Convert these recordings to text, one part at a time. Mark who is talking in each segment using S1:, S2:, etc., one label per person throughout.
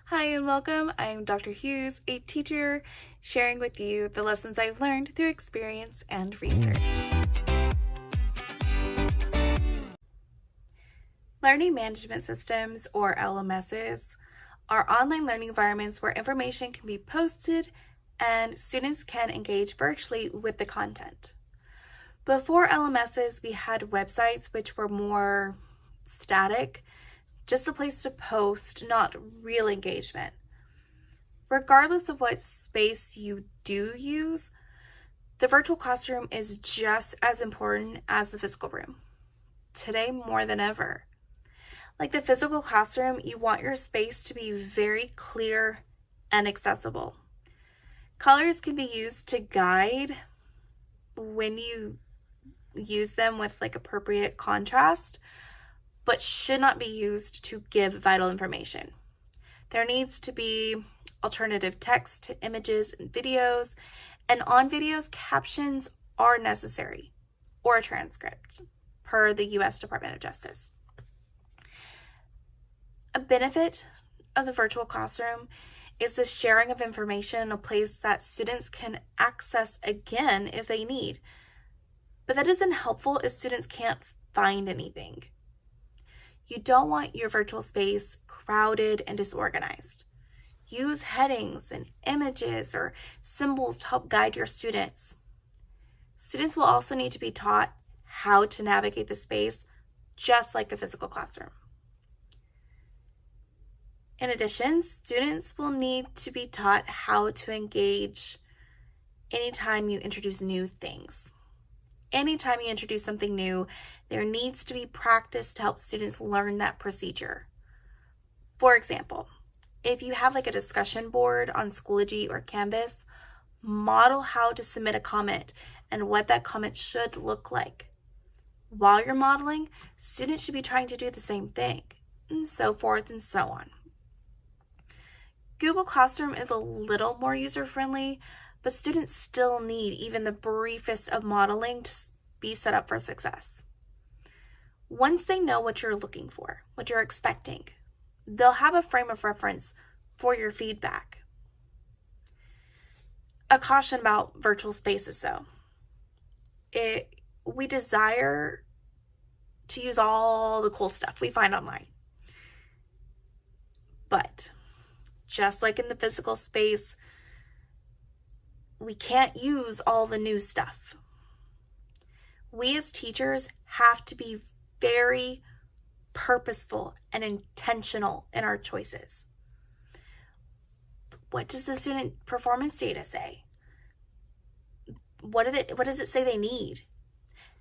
S1: Hi and welcome. I'm Dr. Hughes, a teacher sharing with you the lessons I've learned through experience and research. Learning management systems, or LMSs, are online learning environments where information can be posted and students can engage virtually with the content. Before LMSs, we had websites which were more static, just a place to post, not real engagement. Regardless of what space you do use, the virtual classroom is just as important as the physical room. Today, more than ever. Like the physical classroom, you want your space to be very clear and accessible. Colors can be used to guide when you use them with appropriate contrast, but should not be used to give vital information. There needs to be alternative text to images and videos, and on videos, captions are necessary, or a transcript, per the U.S. Department of Justice. A benefit of the virtual classroom is the sharing of information in a place that students can access again if they need. But that isn't helpful if students can't find anything. You don't want your virtual space crowded and disorganized. Use headings and images or symbols to help guide your students. Students will also need to be taught how to navigate the space, just like the physical classroom. In addition, students will need to be taught how to engage anytime you introduce new things. Anytime you introduce something new, there needs to be practice to help students learn that procedure. For example, if you have a discussion board on Schoology or Canvas, model how to submit a comment and what that comment should look like. While you're modeling, students should be trying to do the same thing, and so forth and so on. Google Classroom is a little more user-friendly, but students still need even the briefest of modeling to be set up for success. Once they know what you're looking for, what you're expecting, they'll have a frame of reference for your feedback. A caution about virtual spaces, though. We desire to use all the cool stuff we find online. But just like in the physical space, we can't use all the new stuff. We as teachers have to be very purposeful and intentional in our choices. What does the student performance data say? What does it say they need?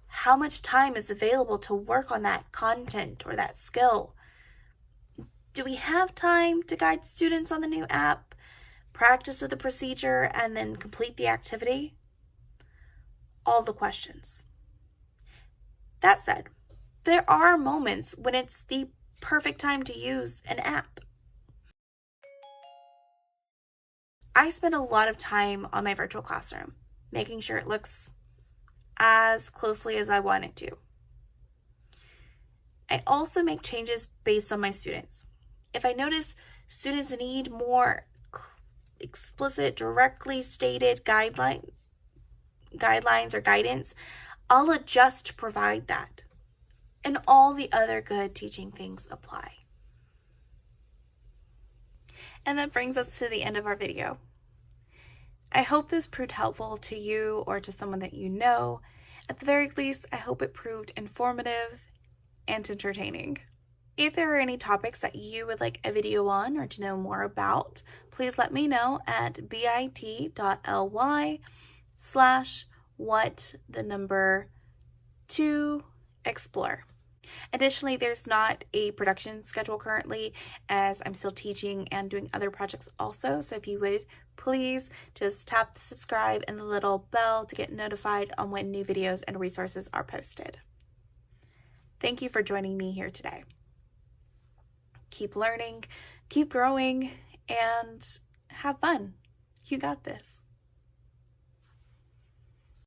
S1: How much time is available to work on that content or that skill? Do we have time to guide students on the new app, practice with the procedure, and then complete the activity? All the questions. That said, there are moments when it's the perfect time to use an app. I spend a lot of time on my virtual classroom, making sure it looks as closely as I want it to. I also make changes based on my students. If I notice students need more explicit, directly stated guidelines or guidance, I'll adjust to provide that. And all the other good teaching things apply. And that brings us to the end of our video. I hope this proved helpful to you or to someone that you know. At the very least, I hope it proved informative and entertaining. If there are any topics that you would like a video on or to know more about, please let me know at bit.ly/what2explore. Additionally, there's not a production schedule currently, as I'm still teaching and doing other projects also. So if you would, please just tap the subscribe and the little bell to get notified on when new videos and resources are posted. Thank you for joining me here today. Keep learning, keep growing, and have fun. You got this.